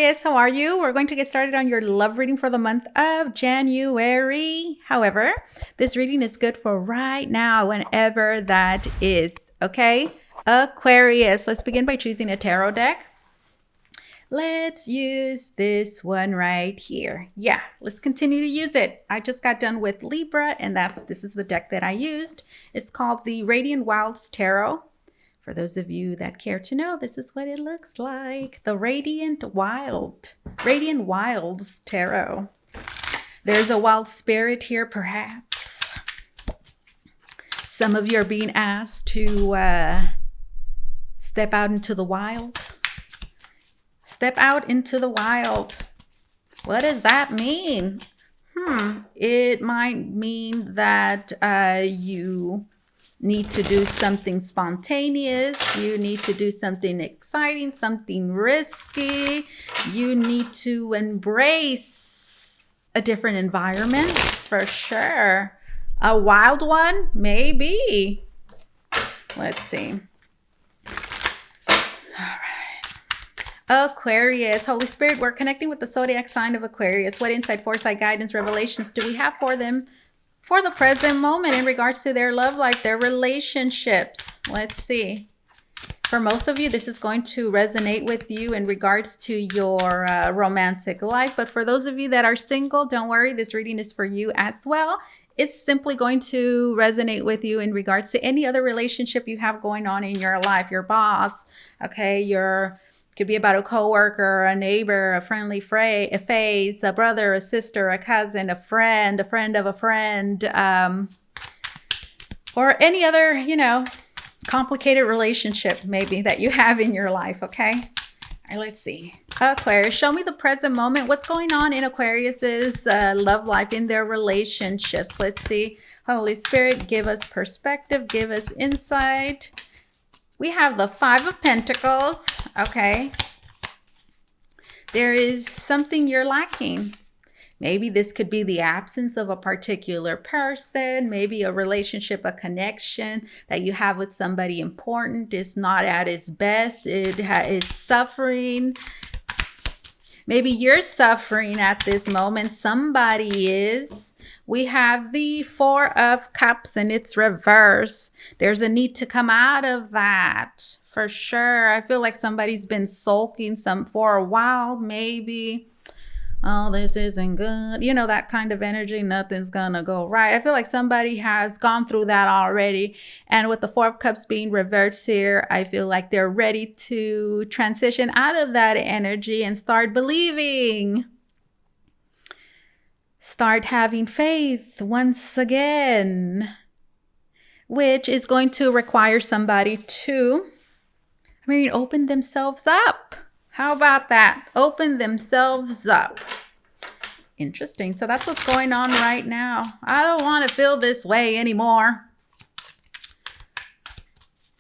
Aquarius, how are you? We're going to get started on your love reading for the month of January. However, this reading is good for right now, whenever that is, okay? Aquarius, let's begin by choosing a tarot deck. Let's use this one right here. Yeah, let's continue to use it. I just got done with Libra, and this is the deck that I used. It's called the Radiant Wilds Tarot. For those of you that care to know, this is what it looks like. The Radiant Wilds Tarot. There's a wild spirit here, perhaps. Some of you are being asked to step out into the wild. Step out into the wild. What does that mean? It might mean that you need to do something spontaneous. You need to do something exciting, something risky. You need to embrace a different environment for sure. A wild one, maybe. Let's see. Aquarius, Holy Spirit, we're connecting with the zodiac sign of Aquarius. What insight, foresight, guidance, revelations do we have for them for the present moment in regards to their love life, their relationships? Let's see. For most of you, this is going to resonate with you in regards to your romantic life. But for those of you that are single, don't worry, this reading is for you as well. It's simply going to resonate with you in regards to any other relationship you have going on in your life, your boss, okay, could be about a coworker, a neighbor, a friendly phase, a brother, a sister, a cousin, a friend of a friend, or any other, complicated relationship maybe that you have in your life, okay? All right, let's see. Aquarius, show me the present moment. What's going on in Aquarius's love life, in their relationships? Let's see. Holy Spirit, give us perspective, give us insight. We have the Five of Pentacles, okay? There is something you're lacking. Maybe this could be the absence of a particular person, maybe a relationship, a connection that you have with somebody important is not at its best. It is suffering. Maybe you're suffering at this moment. Somebody is. We have the Four of Cups and it's reverse. There's a need to come out of that for sure. I feel like somebody's been sulking for a while, maybe. Oh, this isn't good. That kind of energy, nothing's gonna go right. I feel like somebody has gone through that already. And with the Four of Cups being reversed here, I feel like they're ready to transition out of that energy and start believing. Start having faith once again, which is going to require somebody to, open themselves up. How about that? Open themselves up. Interesting. So that's what's going on right now. I don't want to feel this way anymore.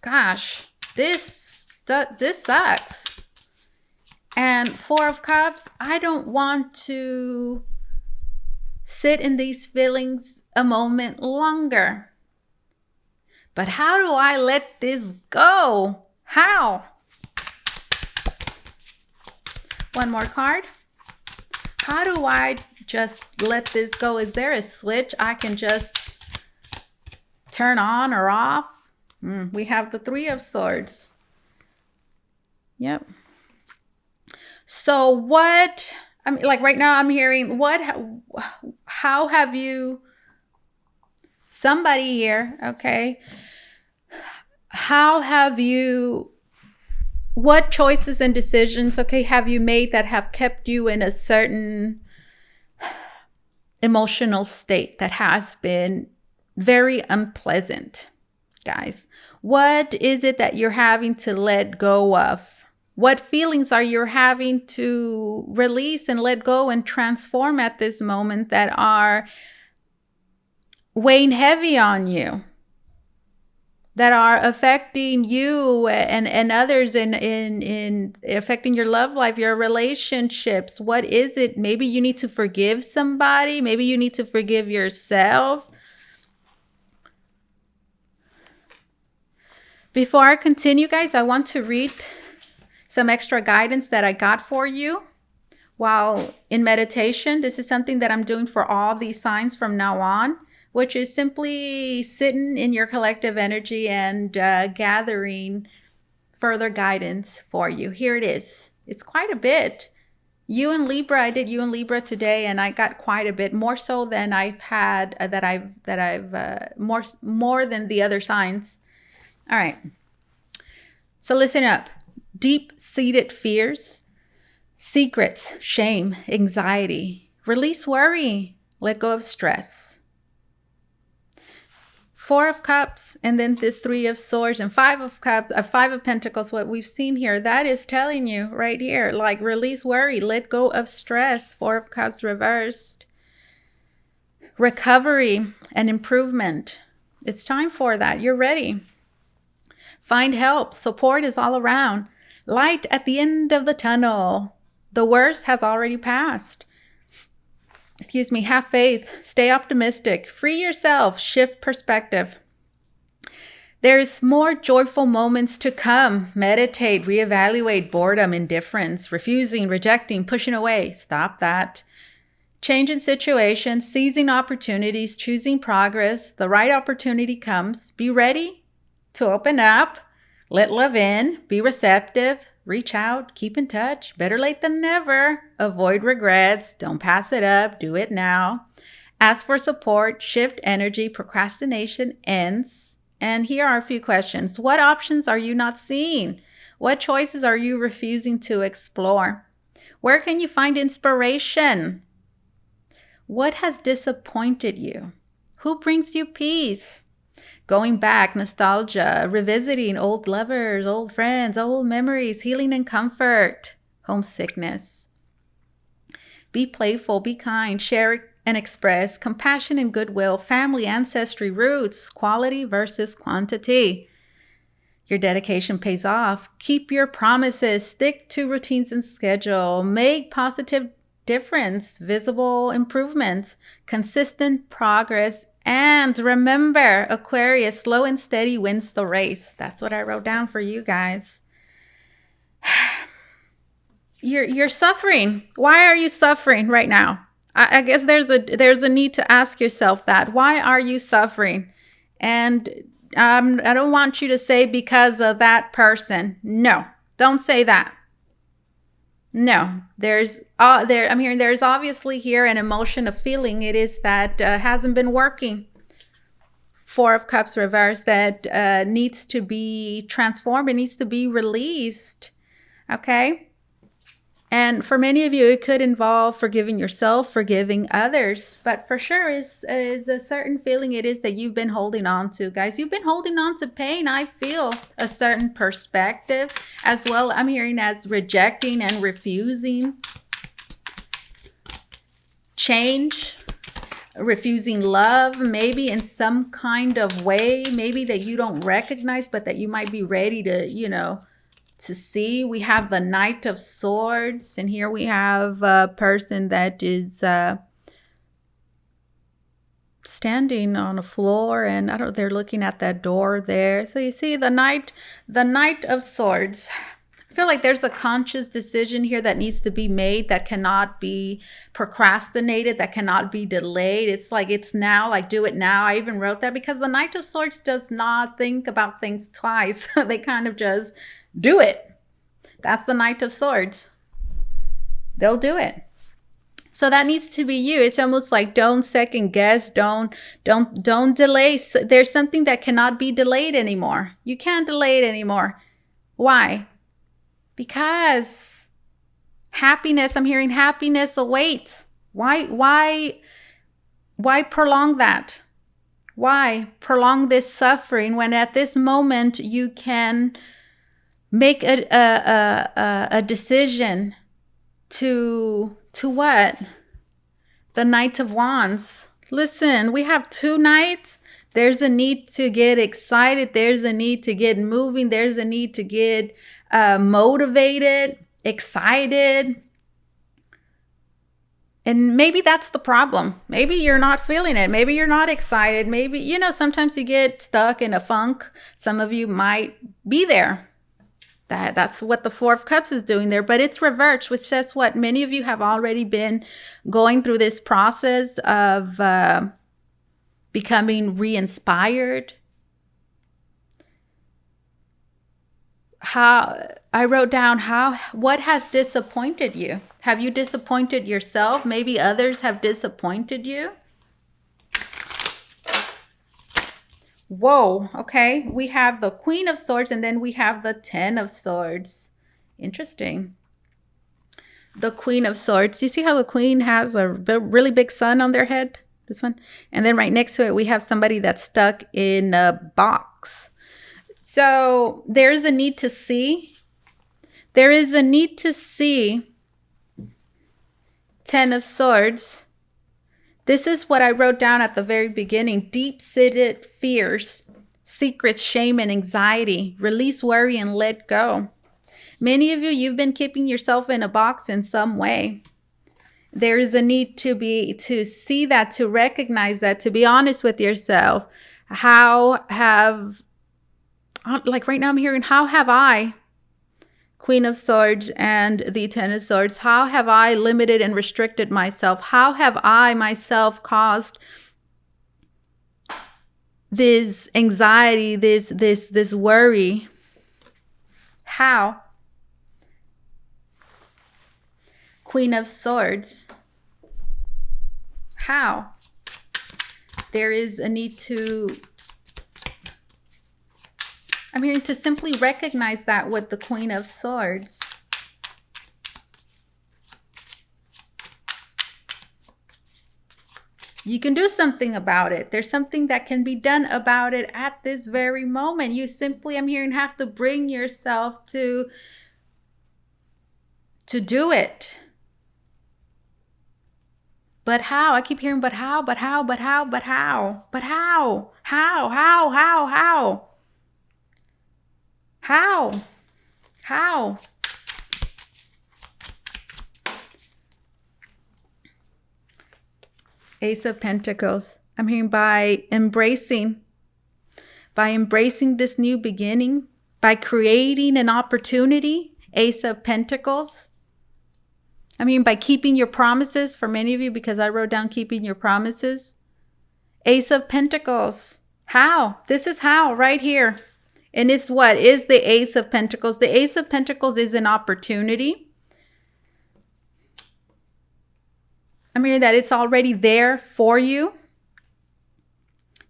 Gosh, this sucks. And Four of Cups, I don't want to sit in these feelings a moment longer. But how do I let this go? How? One more card. How do I just let this go? Is there a switch I can just turn on or off? We have the Three of Swords. Yep. So what, right now I'm hearing, how have you, somebody here, okay, what choices and decisions, okay, have you made that have kept you in a certain emotional state that has been very unpleasant, guys? What is it that you're having to let go of? What feelings are you having to release and let go and transform at this moment that are weighing heavy on you? That are affecting you and others in affecting your love life, your relationships? What is it? Maybe you need to forgive somebody. Maybe you need to forgive yourself. Before I continue, guys, I want to read some extra guidance that I got for you. while in meditation. This is something that I'm doing for all these signs from now on, which is simply sitting in your collective energy and gathering further guidance for you. Here it is. It's quite a bit. You and Libra, I did you and Libra today, and I got quite a bit more so than I've had more than the other signs. All right. So listen up. Deep-seated fears, secrets, shame, anxiety. Release worry. Let go of stress. 4 of Cups, and then this 3 of Swords and 5 of Cups, 5 of Pentacles, what we've seen here, that is telling you right here, like release worry, let go of stress. 4 of Cups reversed. Recovery and improvement. It's time for that. You're ready. Find help. Support is all around. Light at the end of the tunnel. The worst has already passed. Excuse me, have faith, stay optimistic, free yourself, shift perspective. There's more joyful moments to come. Meditate, reevaluate boredom, indifference, refusing, rejecting, pushing away. Stop that. Changing situations, seizing opportunities, choosing progress. The right opportunity comes. Be ready to open up, let love in, be receptive. Reach out, keep in touch. Better late than never. Avoid regrets. Don't pass it up. Do it now. Ask for support. Shift energy. Procrastination ends. And here are a few questions. What options are you not seeing? What choices are you refusing to explore? Where can you find inspiration? What has disappointed you? Who brings you peace? Going back, nostalgia, revisiting old lovers, old friends, old memories, healing and comfort, homesickness. Be playful, be kind, share and express, compassion and goodwill, family, ancestry, roots, quality versus quantity. Your dedication pays off. Keep your promises, stick to routines and schedule, make positive difference, visible improvements, consistent progress. And remember, Aquarius, slow and steady wins the race. That's what I wrote down for you guys. You're suffering. Why are you suffering right now? I guess there's a need to ask yourself that. Why are you suffering? And I don't want you to say because of that person. No, don't say that. No, there's obviously here an emotion, a feeling. It is that hasn't been working. 4 of Cups reversed that needs to be transformed. It needs to be released. Okay. And for many of you, it could involve forgiving yourself, forgiving others. But for sure is a certain feeling it is that you've been holding on to. Guys, you've been holding on to pain. I feel a certain perspective as well. I'm hearing as rejecting and refusing change, refusing love, maybe in some kind of way, maybe that you don't recognize, but that you might be ready to, to see. We have the Knight of Swords, and here we have a person that is standing on a floor, and they're looking at that door there. So you see the Knight of Swords. I feel like there's a conscious decision here that needs to be made, that cannot be procrastinated, that cannot be delayed. It's like it's now, like do it now. I even wrote that because the Knight of Swords does not think about things twice. They kind of just do it. That's the Knight of Swords. They'll do it. So that needs to be you. It's almost like don't second guess, don't delay. There's something that cannot be delayed anymore. You can't delay it anymore. Why? Because happiness, I'm hearing happiness awaits. Why prolong that? Why prolong this suffering when at this moment you can make a decision to what? The Knight of Wands. Listen, we have 2 knights. There's a need to get excited. There's a need to get moving. There's a need to get motivated, excited. And maybe that's the problem. Maybe you're not feeling it. Maybe you're not excited. Maybe, sometimes you get stuck in a funk. Some of you might be there. That's what the Four of Cups is doing there, but it's reversed, which says what? Many of you have already been going through this process of becoming re-inspired. I wrote down what has disappointed you? Have you disappointed yourself? Maybe others have disappointed you. Whoa, okay. We have the Queen of Swords and then we have the Ten of Swords. Interesting. The Queen of Swords. You see how the Queen has a really big sun on their head? This one. And then right next to it, we have somebody that's stuck in a box. So there's a need to see. There is a need to see. Ten of Swords. This is what I wrote down at the very beginning. Deep-seated fears, secrets, shame, and anxiety. Release worry and let go. Many of you, you've been keeping yourself in a box in some way. There is a need to see that, to recognize that, to be honest with yourself. Like right now I'm hearing, how have I, Queen of Swords and the Ten of Swords, how have I limited and restricted myself? How have I myself caused this anxiety, this worry? How? Queen of Swords. How? There is a need to, I'm hearing, to simply recognize that with the Queen of Swords. You can do something about it. There's something that can be done about it at this very moment. You simply, I'm hearing, have to bring yourself to do it. But how? I keep hearing, but how, but how, but how, but how, but how? How? Ace of Pentacles. I'm hearing by embracing this new beginning, by creating an opportunity. Ace of Pentacles. I mean, by keeping your promises, for many of you, because I wrote down keeping your promises. Ace of Pentacles. How? This is how right here. And it's what is the Ace of Pentacles? The Ace of Pentacles is an opportunity. I mean that it's already there for you.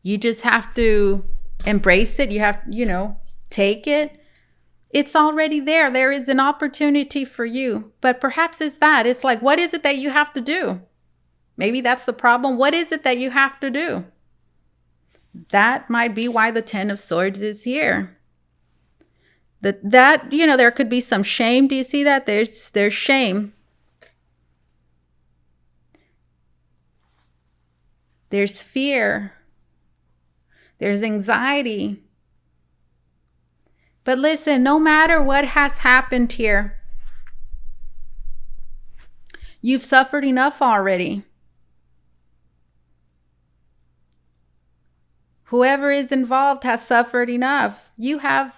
You just have to embrace it. You have, take it. It's already there. There is an opportunity for you. But perhaps it's like, what is it that you have to do? Maybe that's the problem. What is it that you have to do? That might be why the Ten of Swords is here. There could be some shame. Do you see that? There's shame. There's fear. There's anxiety. But listen, no matter what has happened here, you've suffered enough already. Whoever is involved has suffered enough. You have.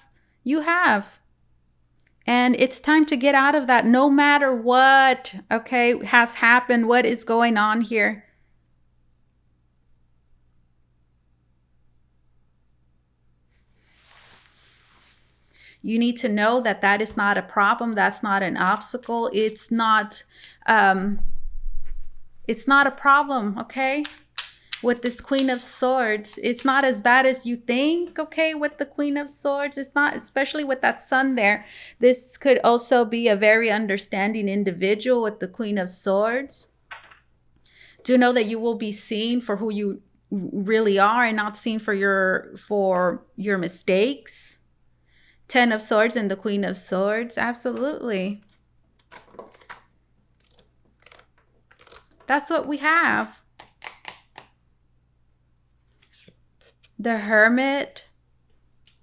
And it's time to get out of that, no matter what, has happened, what is going on here. You need to know that is not a problem. That's not an obstacle. It's not a problem, okay? With this Queen of Swords, it's not as bad as you think, okay? With the Queen of Swords, it's not, especially with that sun there. This could also be a very understanding individual with the Queen of Swords. Do know that you will be seen for who you really are and not seen for your mistakes. Ten of Swords and the Queen of Swords, absolutely. That's what we have. The Hermit.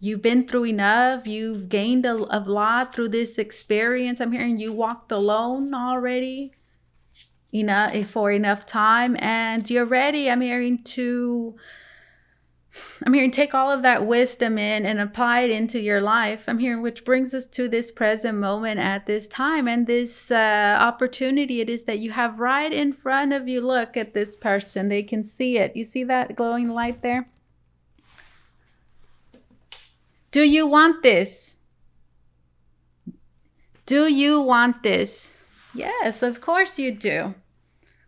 You've been through enough. You've gained a lot through this experience. I'm hearing you walked alone already for enough time, and you're ready. I'm hearing to I'm hearing take all of that wisdom in and apply it into your life. I'm hearing, which brings us to this present moment at this time and this opportunity it is that you have right in front of you. Look at this person. They can see it. You see that glowing light there? Do you want this? Do you want this? Yes, of course you do.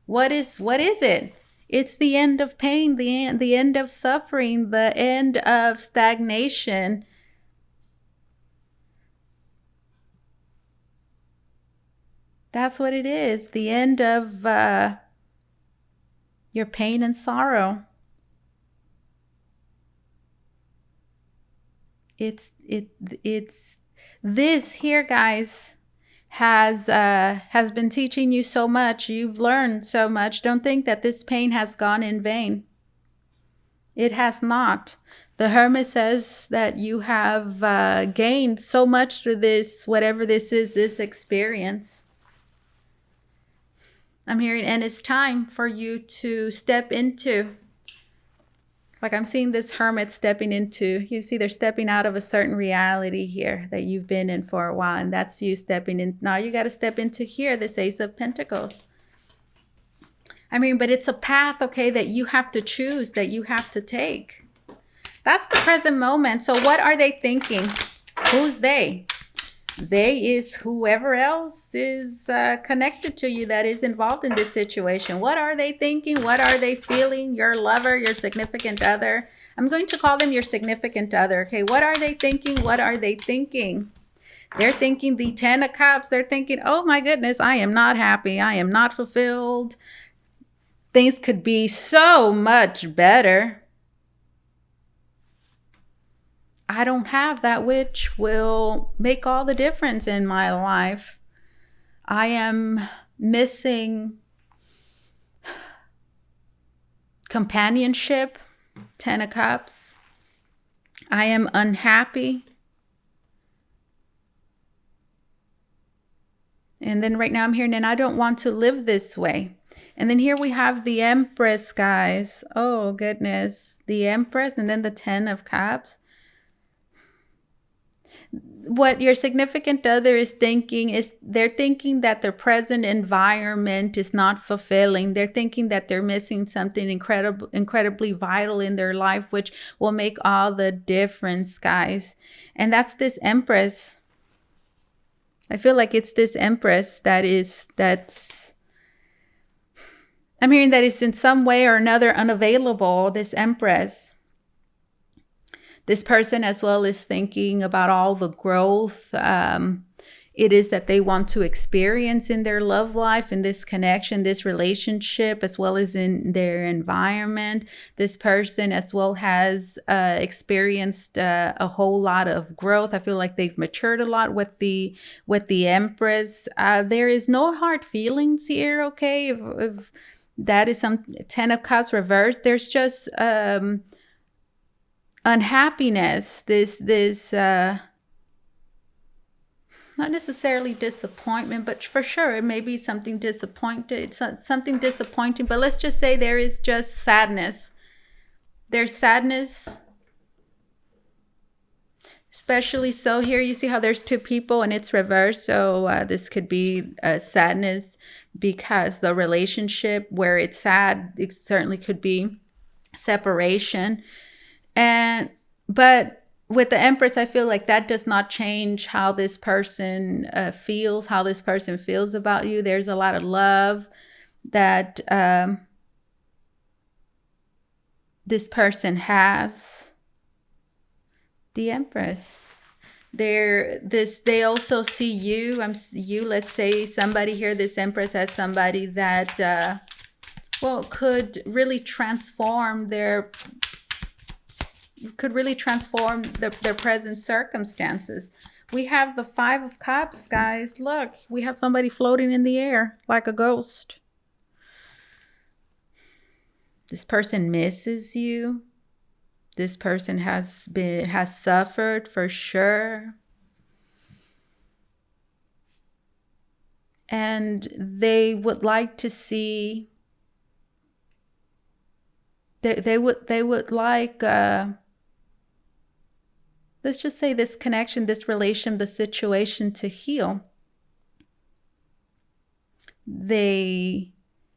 What is it? It's the end of pain, the end of suffering, the end of stagnation. That's what it is. The end of your pain and sorrow. It's this here, guys, has been teaching you so much. You've learned so much. Don't think that this pain has gone in vain. It has not. The Hermit says that you have gained so much through this, whatever this is, this experience. I'm hearing, and it's time for you to step into. Like I'm seeing this Hermit stepping into, you see they're stepping out of a certain reality here that you've been in for a while. And that's you stepping in. Now you got to step into here, this Ace of Pentacles. I mean, but it's a path, okay, that you have to choose, that you have to take. That's the present moment. So what are they thinking? Who's they? They is whoever else is connected to you that is involved in this situation. What are they thinking? What are they feeling? Your lover, your significant other. I'm going to call them your significant other. Okay, what are they thinking? What are they thinking? They're thinking the 10 of Cups. They're thinking, oh my goodness, I am not happy. I am not fulfilled. Things could be so much better. I don't have that which will make all the difference in my life. I am missing companionship, 10 of Cups. I am unhappy. And then right now I'm hearing, and I don't want to live this way. And then here we have the Empress, guys. Oh, goodness. The Empress and then the 10 of Cups. What your significant other is thinking is they're thinking that their present environment is not fulfilling. They're thinking that they're missing something incredibly vital in their life, which will make all the difference, guys. And that's this Empress. I feel like it's this Empress that's I'm hearing that it's in some way or another unavailable, this Empress. This person as well is thinking about all the growth it is that they want to experience in their love life, in this connection, this relationship, as well as in their environment. This person as well has experienced a whole lot of growth. I feel like they've matured a lot with the Empress. There is no hard feelings here, okay? If that is some 10 of Cups reversed, there's just unhappiness, this not necessarily disappointment, but for sure it may be something disappointing, but let's just say there is just sadness. There's sadness, especially so here you see how there's two people and it's reversed. So this could be sadness because the relationship where it's sad, it certainly could be separation. But with the Empress, I feel like that does not change how this person feels, how this person feels about you. There's a lot of love that this person has. The Empress. They also see you. Let's say somebody here, this Empress has somebody that could really transform their present circumstances. We have the 5 of Cups, guys. Look, we have somebody floating in the air like a ghost. This person misses you. This person has suffered for sure. And they would like to see they would like, let's just say, this connection, this relation, the situation to heal. They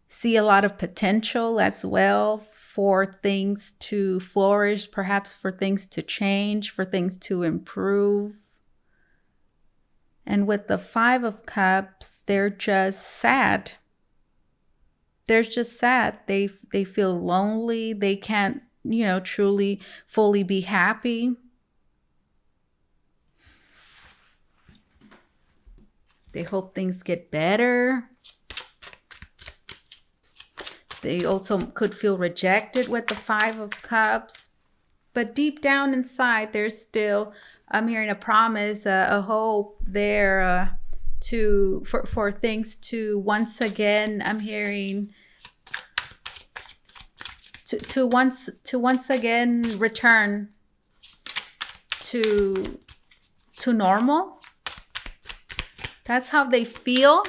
see a lot of potential as well for things to flourish, perhaps for things to change, for things to improve. And with the Five of Cups, they're just sad. They're just sad. They feel lonely. They can't, truly, fully be happy. They hope things get better. They also could feel rejected with the Five of Cups. But deep down inside, there's still, I'm hearing a promise, a hope there for things to once again, I'm hearing, to once again return to normal. That's how they feel.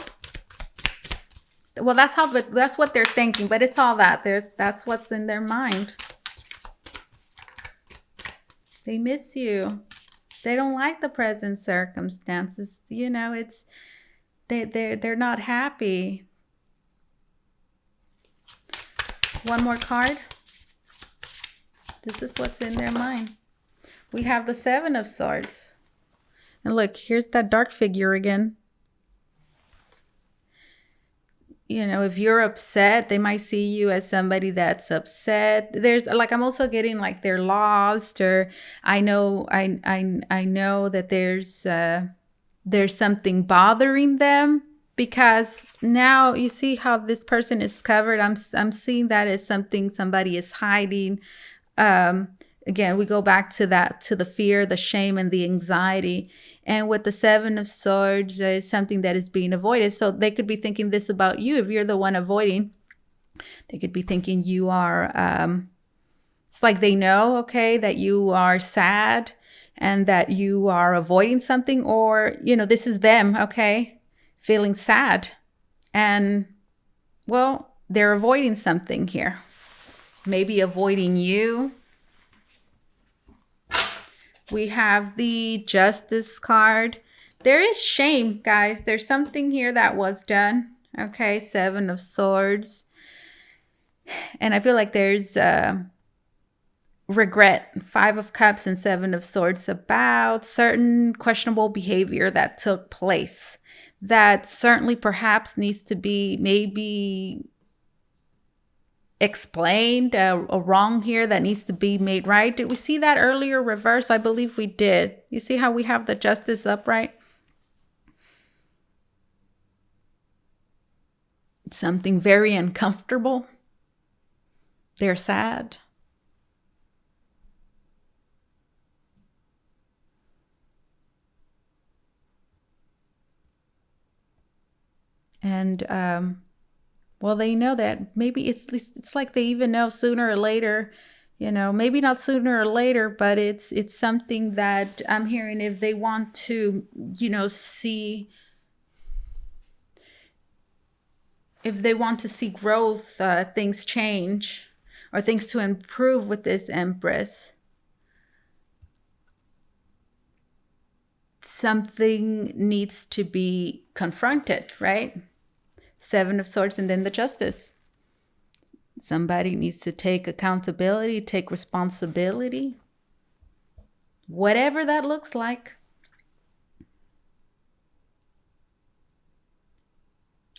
Well, that's what they're thinking, but it's all that's what's in their mind. They miss you. They don't like the present circumstances. It's they're not happy. One more card. This is what's in their mind. We have the Seven of Swords. And look, here's that dark figure again. If you're upset, they might see you as somebody that's upset. There's I'm also getting like they're lost, or I know that there's something bothering them, because now you see how this person is covered. I'm seeing that as something somebody is hiding. Again, we go back to the fear, the shame, and the anxiety. And with the Seven of Swords, is something that is being avoided. So they could be thinking this about you. If you're the one avoiding, they could be thinking you are, it's like they know, okay, that you are sad and that you are avoiding something, or, this is them, okay, feeling sad. And, well, they're avoiding something here. Maybe avoiding you. We have the Justice card. There is shame, guys. There's something here that was done. Okay, Seven of Swords. And I feel like there's regret. Five of Cups and Seven of Swords about certain questionable behavior that took place. That certainly perhaps needs to be maybe explained, a wrong here that needs to be made right. Did we see that earlier reverse? I believe we did. You see how we have the Justice upright? Something very uncomfortable. They're sad. And well, they know that. Maybe it's like they even know sooner or later, maybe not sooner or later, but it's something that I'm hearing, if they want to, see, if they want to see growth, things change, or things to improve with this Empress. Something needs to be confronted, right? Seven of Swords and then the Justice. Somebody needs to take accountability, take responsibility. Whatever that looks like.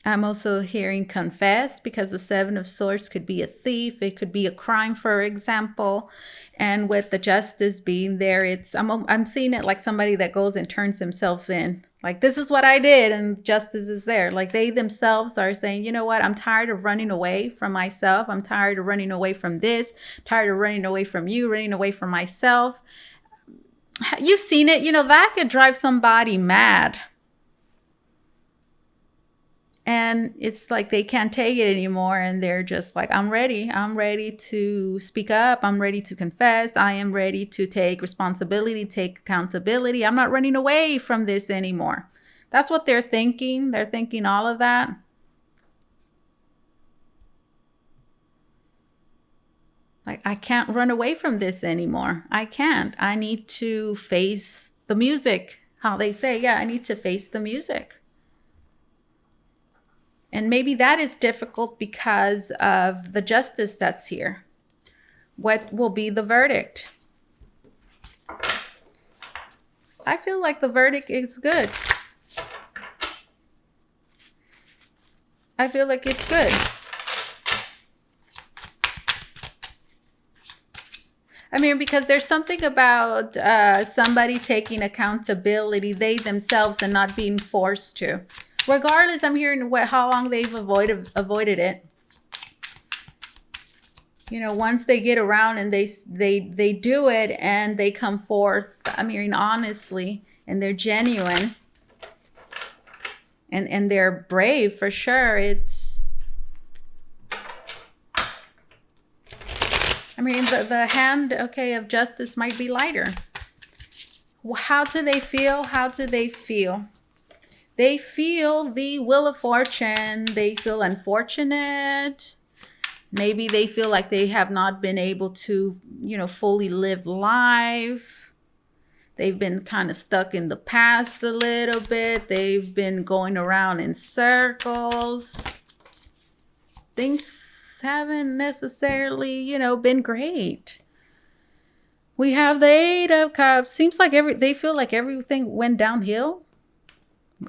I'm also hearing confess, because the Seven of Swords could be a thief. It could be a crime, for example. And with the Justice being there, I'm seeing it like somebody that goes and turns himself in. Like, this is what I did, and Justice is there. Like, they themselves are saying, you know what? I'm tired of running away from myself. I'm tired of running away from this. Tired of running away from you, running away from myself. You've seen it. That could drive somebody mad. And it's like they can't take it anymore, and they're just like, I'm ready. I'm ready to speak up. I'm ready to confess. I am ready to take responsibility, take accountability. I'm not running away from this anymore. That's what they're thinking. They're thinking all of that. Like, I can't run away from this anymore. I can't. I need to face the music. How they say, yeah, I need to face the music. And maybe that is difficult because of the justice that's here. What will be the verdict? I feel like the verdict is good. I feel like it's good. I mean, because there's something about somebody taking accountability, they themselves, and not being forced to. Regardless, I'm hearing how long they've avoided it. You know, once they get around and they do it and they come forth, I'm hearing honestly, and they're genuine and they're brave for sure. I mean, the hand, okay, of justice might be lighter. How do they feel? How do they feel? They feel the Wheel of Fortune. They feel unfortunate. Maybe they feel like they have not been able to, you know, fully live life. They've been kind of stuck in the past a little bit. They've been going around in circles. Things haven't necessarily, you know, been great. We have the Eight of Cups. Seems like they feel like everything went downhill.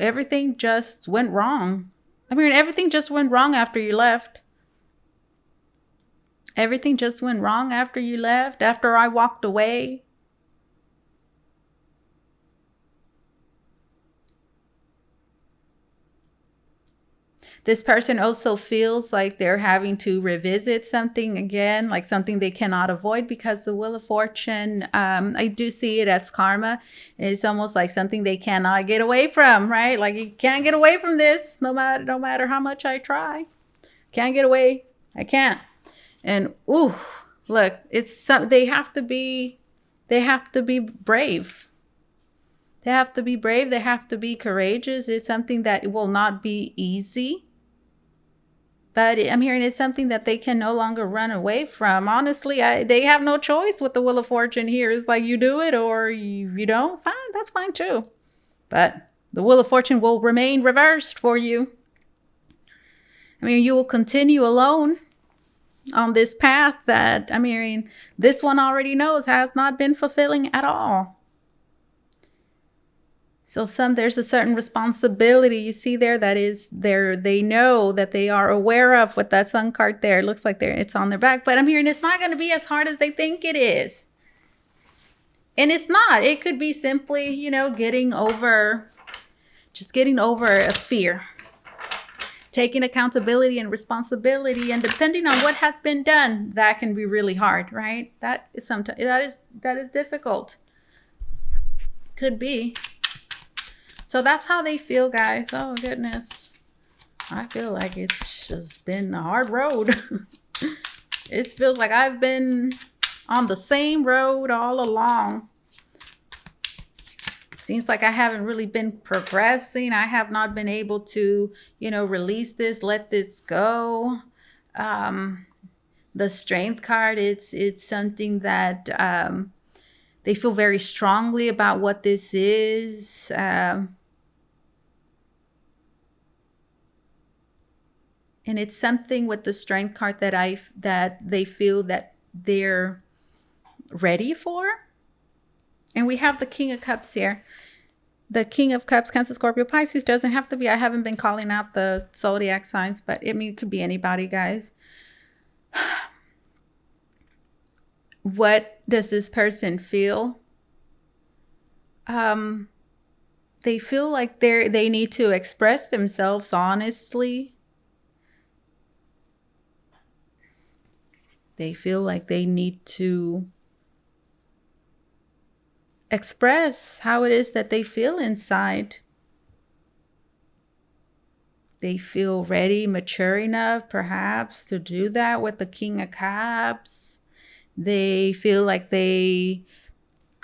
Everything just went wrong. I mean, everything just went wrong after you left. Everything just went wrong after you left, after I walked away. This person also feels like they're having to revisit something again, like something they cannot avoid, because the Wheel of Fortune, I do see it as karma. It's almost like something they cannot get away from, right? Like, you can't get away from this no matter how much I try. Can't get away. I can't. And ooh, look, they have to be brave. They have to be brave. They have to be courageous. It's something that will not be easy. But I'm hearing it's something that they can no longer run away from. Honestly, they have no choice with the Wheel of Fortune here. It's like, you do it or you don't. Fine, that's fine too. But the Wheel of Fortune will remain reversed for you. I mean, you will continue alone on this path that, I'm hearing, this one already knows has not been fulfilling at all. So there's a certain responsibility you see there that is there. They know that they are aware of with that Sun card there. It looks like it's on their back, but I'm hearing it's not going to be as hard as they think it is. And it's not. It could be simply, you know, getting over a fear. Taking accountability and responsibility, and depending on what has been done, that can be really hard, right? That is difficult. Could be. So that's how they feel, guys. Oh goodness. I feel like it's just been a hard road. It feels like I've been on the same road all along. Seems like I haven't really been progressing. I have not been able to, you know, release this, let this go. The Strength card, it's something that they feel very strongly about what this is. And it's something with the Strength card that they feel that they're ready for. And we have the King of Cups here. The King of Cups, Cancer, Scorpio, Pisces, doesn't have to be. I haven't been calling out the zodiac signs, but I mean, it could be anybody, guys. What does this person feel? They feel like they need to express themselves honestly. They feel like they need to express how it is that they feel inside. They feel ready, mature enough, perhaps, to do that with the King of Cups. They feel like they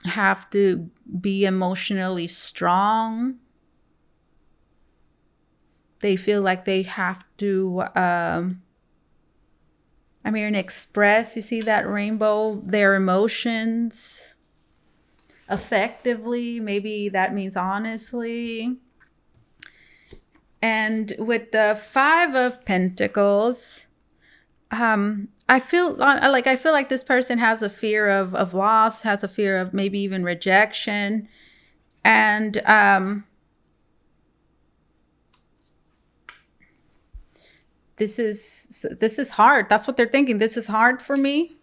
have to be emotionally strong. They feel like they have to, I'm hearing express, you see that rainbow, their emotions effectively. Maybe that means honestly. And with the Five of Pentacles, I feel like this person has a fear of loss, has a fear of maybe even rejection. And this is hard. That's what they're thinking. This is hard for me.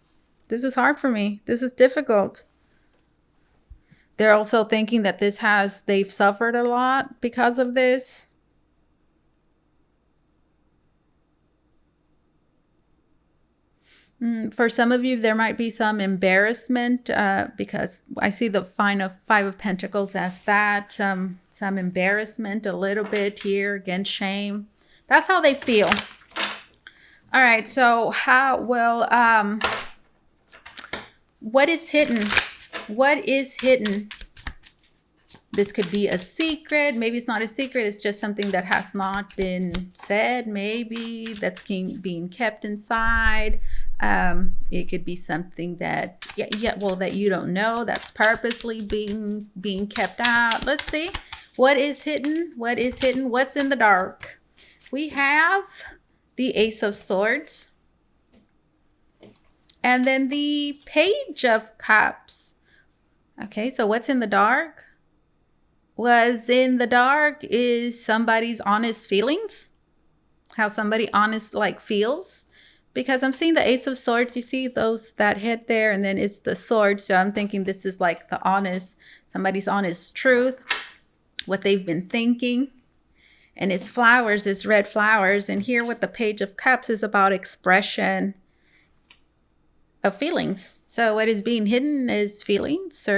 This is hard for me. This is difficult. They're also thinking that they've suffered a lot because of this. For some of you, there might be some embarrassment because I see the Five of Pentacles as that. Some embarrassment a little bit here. Again, shame. That's how they feel. All right. So what is hidden? What is hidden? This could be a secret. Maybe it's not a secret. It's just something that has not been said. Maybe that's being kept inside. It could be something that that you don't know, that's purposely being kept out. Let's see. What is hidden? What is hidden? What's in the dark? We have the Ace of Swords. And then the Page of Cups. Okay, so what's in the dark? What's in the dark is somebody's honest feelings. How somebody feels. Because I'm seeing the Ace of Swords. You see that head there, and then it's the sword. So I'm thinking this is like somebody's honest truth, what they've been thinking. And it's flowers, it's red flowers. And here with the Page of Cups is about expression of feelings. So what is being hidden is feelings,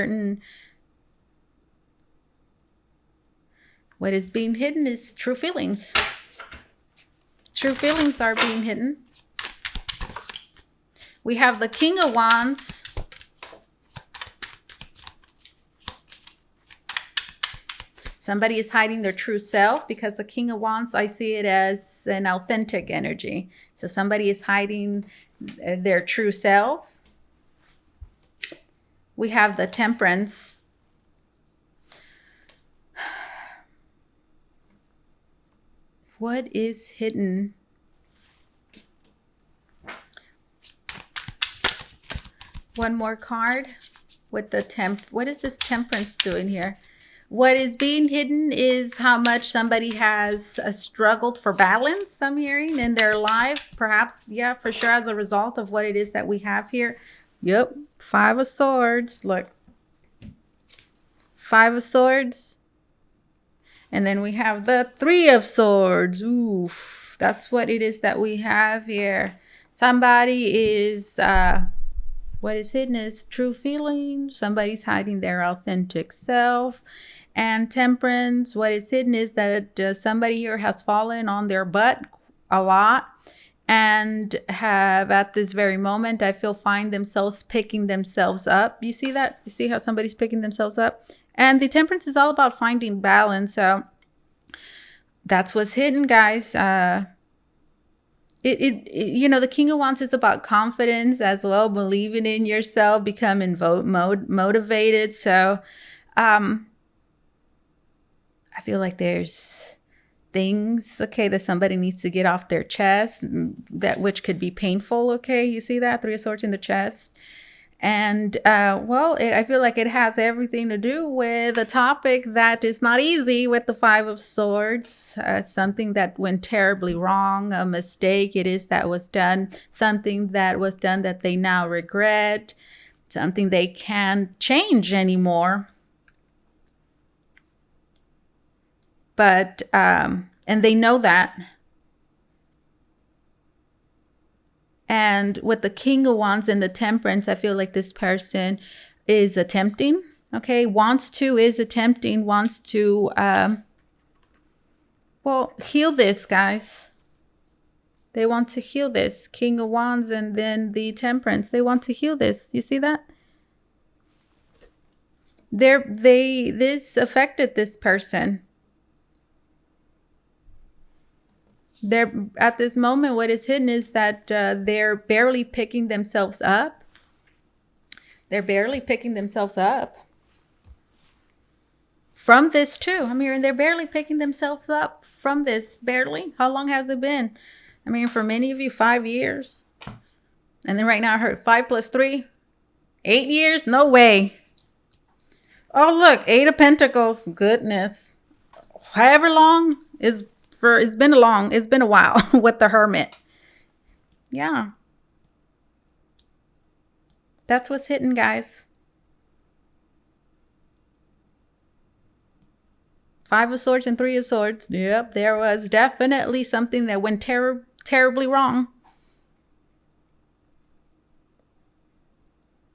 what is being hidden is true feelings. True feelings are being hidden. We have the King of Wands. Somebody is hiding their true self, because the King of Wands, I see it as an authentic energy. So somebody is hiding their true self. We have the Temperance. What is hidden? One more card with the what is this Temperance doing here? What is being hidden is how much somebody has struggled for balance, I'm hearing, in their life. Perhaps, yeah, for sure, as a result of what it is that we have here. Yep, Five of Swords. Look. Five of Swords. And then we have the Three of Swords. Oof, that's what it is that we have here. Somebody is... what is hidden is true feelings. Somebody's hiding their authentic self. And Temperance, what is hidden is that somebody here has fallen on their butt a lot, and have at this very moment, I feel, find themselves picking themselves up. You see that? You see how somebody's picking themselves up? And the Temperance is all about finding balance. So that's what's hidden, guys. The King of Wands is about confidence as well, believing in yourself, becoming motivated. So I feel like there's things, okay, that somebody needs to get off their chest, which could be painful. Okay, you see that? Three of Swords in the chest. And I feel like it has everything to do with a topic that is not easy, with the Five of Swords. Something that went terribly wrong, a mistake that was done, something that was done that they now regret, something they can't change anymore. But and they know that. And with the King of Wands and the Temperance, I feel like this person is attempting, okay? Wants to heal this, guys. They want to heal this. King of Wands and then the Temperance. They want to heal this. You see that? This affected this person. They're at this moment, what is hidden is that they're barely picking themselves up. They're barely picking themselves up from this too. I'm hearing they're barely picking themselves up from this. Barely. How long has it been? I mean, for many of you, 5 years. And then right now I heard 5 plus 3, 8 years. No way. Oh, look, 8 of Pentacles. Goodness. However long is for, it's been a while with the Hermit. Yeah. That's what's hidden, guys. 5 of Swords and 3 of Swords. Yep, there was definitely something that went terribly wrong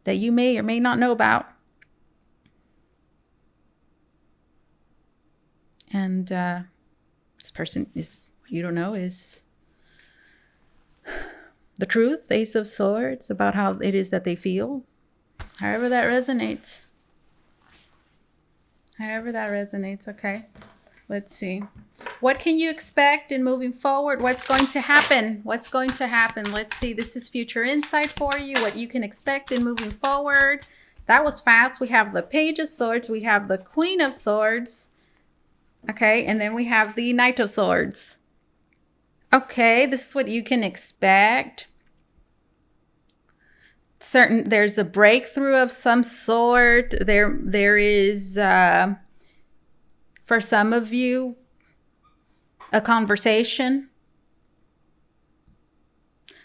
that you may or may not know about. And this person is, you don't know, is the truth, Ace of Swords, about how it is that they feel. However that resonates. However that resonates, okay? Let's see. What can you expect in moving forward? What's going to happen? What's going to happen? Let's see. This is future insight for you. What you can expect in moving forward. That was fast. We have the Page of Swords. We have the Queen of Swords. Okay, and then we have the Knight of Swords. Okay, this is what you can expect. There's a breakthrough of some sort. There is, for some of you, a conversation.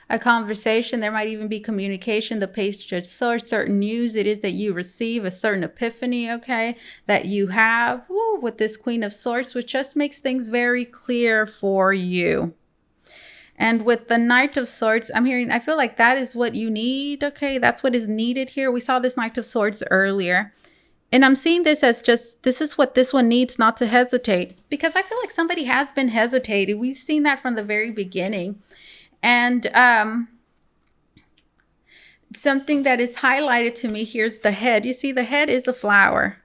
There might even be communication. The Page of Swords, certain news it is that you receive, a certain epiphany, okay, that you have with this Queen of Swords, which just makes things very clear for you. And with the Knight of Swords, I feel like that is what you need, okay? That's what is needed here. We saw this Knight of Swords earlier. And I'm seeing this as just, this is what this one needs, not to hesitate. Because I feel like somebody has been hesitating. We've seen that from the very beginning. And something that is highlighted to me here is the head. You see, the head is a flower.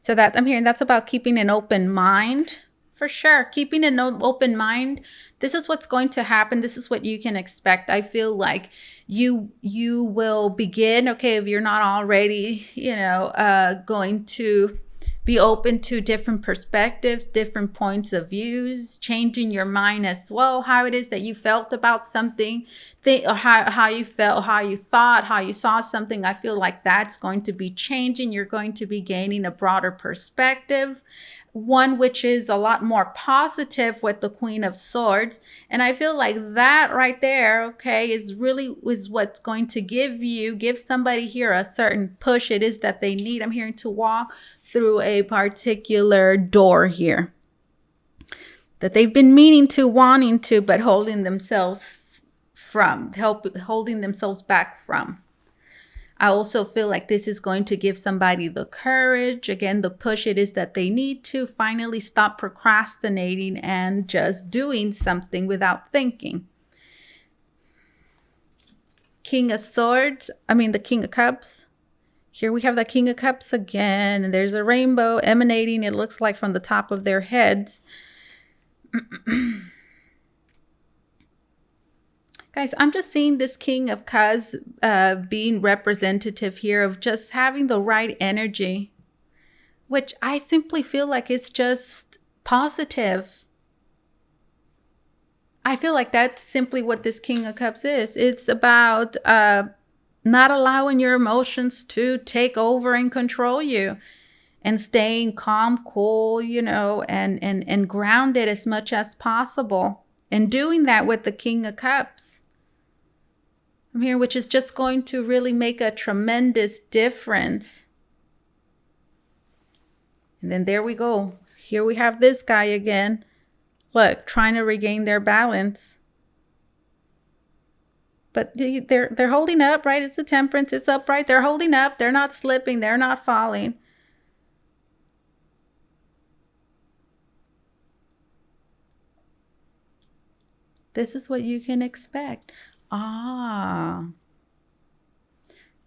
So that I'm hearing that's about keeping an open mind. For sure. Keeping an open mind. This is what's going to happen. This is what you can expect. I feel like you will begin, okay, if you're not already, going to be open to different perspectives, different points of views, changing your mind as well, how it is that you felt about something, how you felt, how you thought, how you saw something. I feel like that's going to be changing. You're going to be gaining a broader perspective, one which is a lot more positive with the Queen of Swords. And I feel like that right there, okay, is what's going to give somebody here a certain push it is that they need. I'm hearing to walk through a particular door here that they've been wanting to, but holding themselves back from. I also feel like this is going to give somebody the courage, again, the push it is that they need to finally stop procrastinating and just doing something without thinking. King of Swords, the King of Cups. Here we have the King of Cups again, and there's a rainbow emanating, it looks like, from the top of their heads. Guys, I'm just seeing this King of Cups being representative here of just having the right energy, which I simply feel like it's just positive. I feel like that's simply what this King of Cups is. It's about not allowing your emotions to take over and control you, and staying calm, cool, and grounded as much as possible. And doing that with the King of Cups, I'm here, which is just going to really make a tremendous difference. And then there we go. Here we have this guy again. Look, trying to regain their balance. But they're holding up, right? It's the Temperance. It's upright. They're holding up. They're not slipping. They're not falling. This is what you can expect.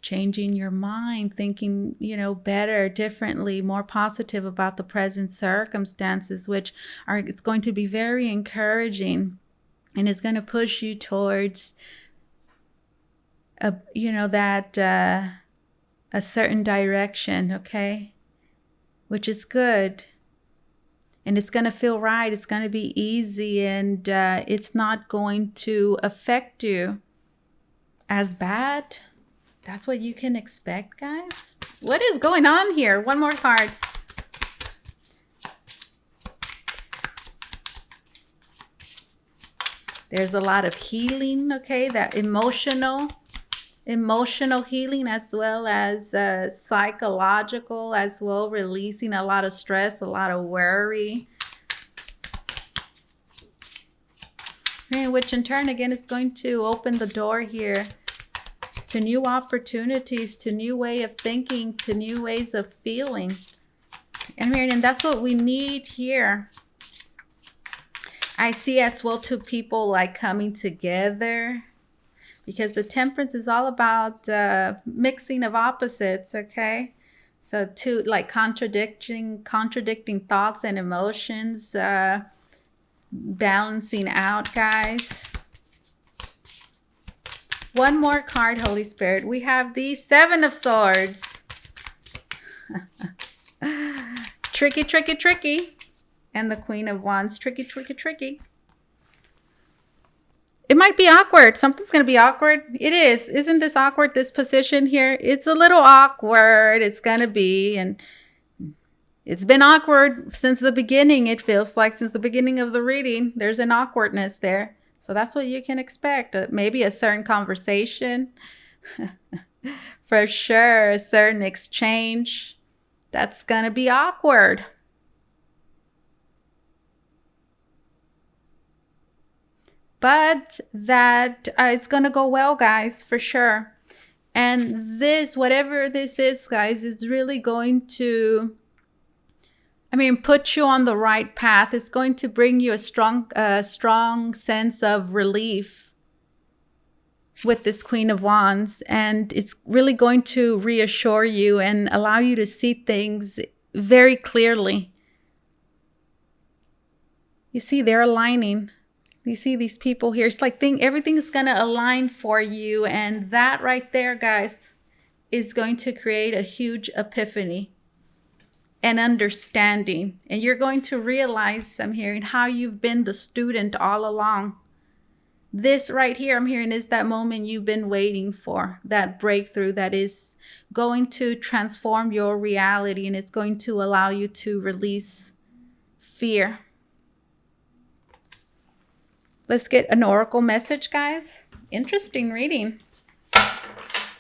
changing your mind, thinking, better, differently, more positive about the present circumstances, which it's going to be very encouraging, and it's going to push you towards a certain direction, okay? Which is good. And it's going to feel right. It's going to be easy, and it's not going to affect you as bad. That's what you can expect, guys. What is going on here? One more card. There's a lot of healing, okay? That emotional healing, as well as psychological, as well, releasing a lot of stress, a lot of worry. And which in turn, again, is going to open the door here to new opportunities, to new way of thinking, to new ways of feeling. And that's what we need here. I see as well two people like coming together, because the Temperance is all about mixing of opposites, okay? So two like contradicting thoughts and emotions, balancing out, guys. One more card, Holy Spirit. We have the Seven of Swords. Tricky, tricky, tricky. And the Queen of Wands. Tricky, tricky, tricky. It might be awkward. Something's going to be awkward. It is. Isn't this awkward, this position here? It's a little awkward. It's going to be. And it's been awkward since the beginning. It feels like since the beginning of the reading, there's an awkwardness there. So that's what you can expect. Maybe a certain conversation. For sure. A certain exchange. That's going to be awkward. But that it's going to go well, guys, for sure. And this, whatever this is, guys, is really going to, put you on the right path. It's going to bring you a strong sense of relief with this Queen of Wands. And it's really going to reassure you and allow you to see things very clearly. You see, they're aligning. You see these people here. It's like everything's going to align for you. And that right there, guys, is going to create a huge epiphany and understanding. And you're going to realize, I'm hearing, how you've been the student all along. This right here, I'm hearing, is that moment you've been waiting for. That breakthrough that is going to transform your reality. And it's going to allow you to release fear. Let's get an oracle message, guys. Interesting reading.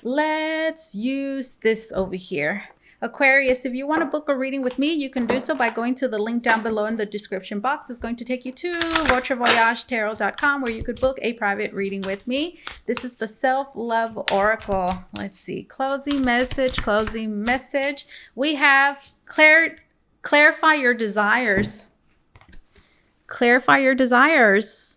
Let's use this over here. Aquarius, if you want to book a reading with me, you can do so by going to the link down below in the description box. It's going to take you to Votre where you could book a private reading with me. This is the Self-Love Oracle. Let's see. Closing message, closing message. We have clarify your desires. Clarify your desires.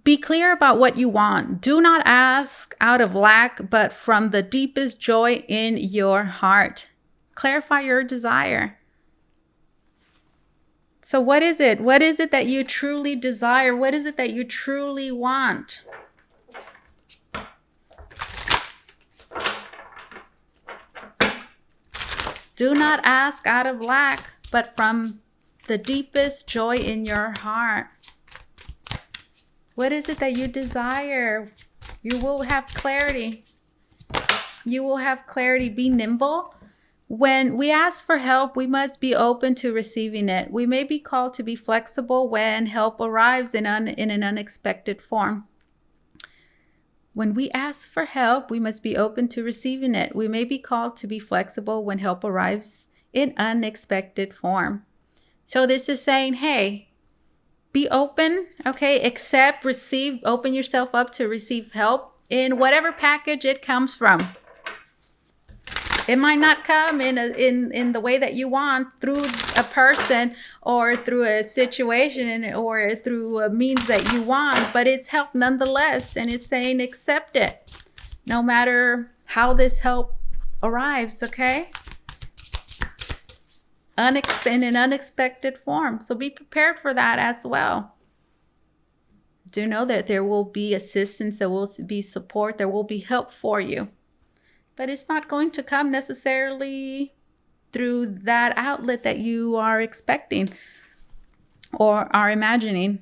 Be clear about what you want. Do not ask out of lack, but from the deepest joy in your heart. Clarify your desire. So what is it? What is it that you truly desire? What is it that you truly want? Do not ask out of lack, but from the deepest joy in your heart. What is it that you desire? You will have clarity. You will have clarity. Be nimble. When we ask for help, we must be open to receiving it. We may be called to be flexible when help arrives in an unexpected form. When we ask for help, we must be open to receiving it. We may be called to be flexible when help arrives in unexpected form. So this is saying, hey, be open, okay? Accept, receive, open yourself up to receive help in whatever package it comes from. It might not come in the way that you want, through a person or through a situation or through a means that you want, but it's help nonetheless. And it's saying accept it. no matter how this help arrives, okay? In an unexpected form. So be prepared for that as well. Do know that there will be assistance, there will be support, there will be help for you. But it's not going to come necessarily through that outlet that you are expecting or are imagining.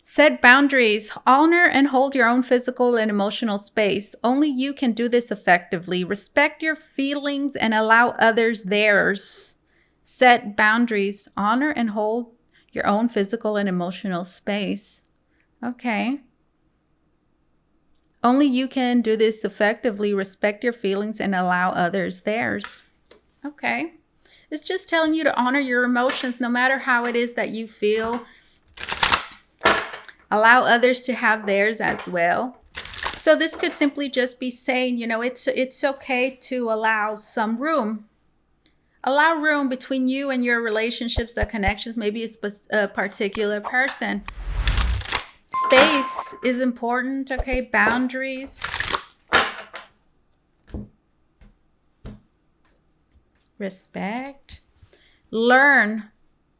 Set boundaries. Honor and hold your own physical and emotional space. Only you can do this effectively. Respect your feelings and allow others theirs. Set boundaries. Honor and hold your own physical and emotional space. Okay. Only you can do this effectively. Respect your feelings and allow others theirs. Okay. It's just telling you to honor your emotions no matter how it is that you feel. Allow others to have theirs as well. So this could simply just be saying, you know, it's okay to allow some room. Allow room between you and your relationships, the connections, maybe it's a particular person. Space is important, okay? Boundaries. Respect. Learn.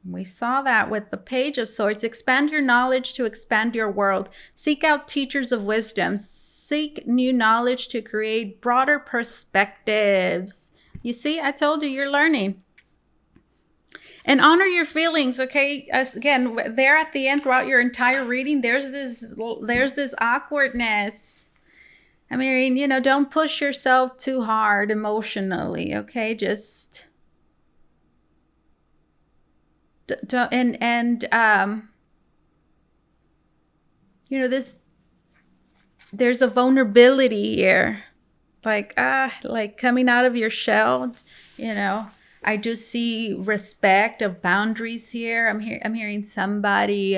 We saw that with the Page of Swords. Expand your knowledge to expand your world. Seek out teachers of wisdom. Seek new knowledge to create broader perspectives. You see, I told you, you're learning. And honor your feelings, okay? Again, there at the end throughout your entire reading, there's this awkwardness. I mean, you know, don't push yourself too hard emotionally, okay? Just you know, there's a vulnerability here, like coming out of your shell, you know. I do see respect of boundaries here. I'm hearing somebody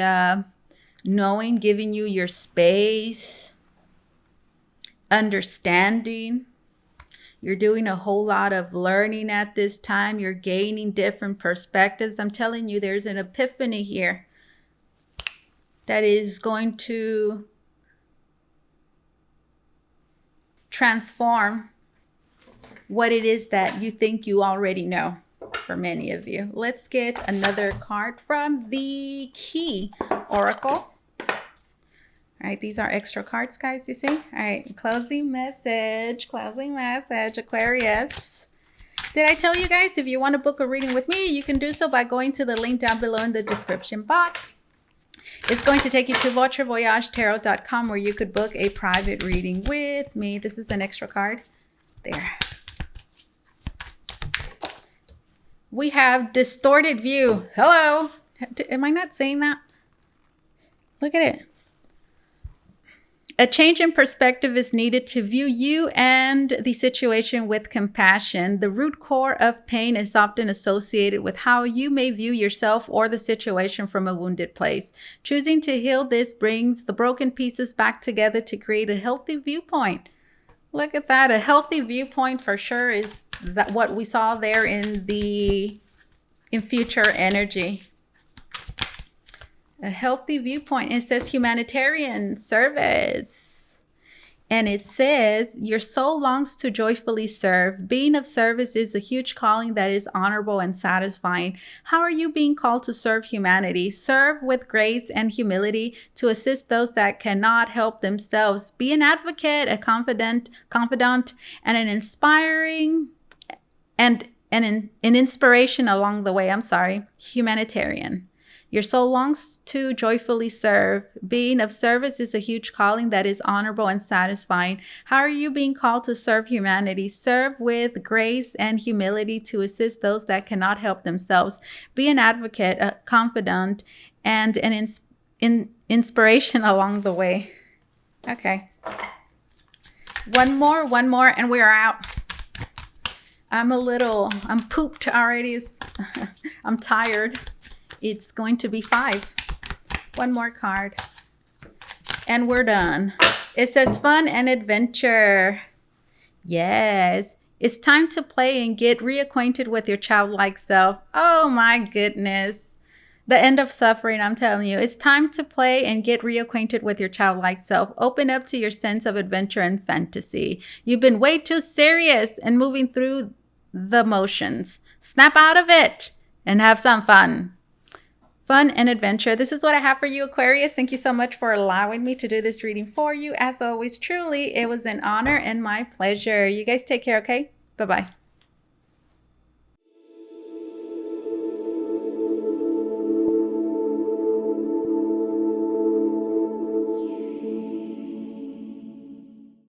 knowing, giving you your space, understanding. You're doing a whole lot of learning at this time. You're gaining different perspectives. I'm telling you, there's an epiphany here that is going to transform what it is that you think you already know for many of you. Let's get another card from the Key Oracle. All right, these are extra cards, guys, you see? All right, closing message, Aquarius. Did I tell you guys, if you want to book a reading with me, you can do so by going to the link down below in the description box. It's going to take you to Voyage, where you could book a private reading with me. This is an extra card. There. We have distorted view. Hello. Am I not saying that? Look at it. A change in perspective is needed to view you and the situation with compassion. The root core of pain is often associated with how you may view yourself or the situation from a wounded place. Choosing to heal this brings the broken pieces back together to create a healthy viewpoint. Look at that. A healthy viewpoint for sure is that what we saw there in future energy. A healthy viewpoint. It says humanitarian service. And it says your soul longs to joyfully serve. Being of service is a huge calling that is honorable and satisfying. How are you being called to serve humanity? Serve with grace and humility to assist those that cannot help themselves. Be an advocate, a confidant, and an inspiring and an inspiration along the way. Humanitarian. Your soul longs to joyfully serve. Being of service is a huge calling that is honorable and satisfying. How are you being called to serve humanity? Serve with grace and humility to assist those that cannot help themselves. Be an advocate, a confidant, and an inspiration along the way. Okay. One more, and we're out. I'm pooped already. I'm tired. It's going to be 5. One more card. And we're done. It says fun and adventure. Yes. It's time to play and get reacquainted with your childlike self. Oh my goodness. The end of suffering, I'm telling you. It's time to play and get reacquainted with your childlike self. Open up to your sense of adventure and fantasy. You've been way too serious and moving through the motions. Snap out of it and have some fun. Fun and adventure. This is what I have for you, Aquarius. Thank you so much for allowing me to do this reading for you. As always, truly, it was an honor and my pleasure. You guys take care, okay? Bye-bye.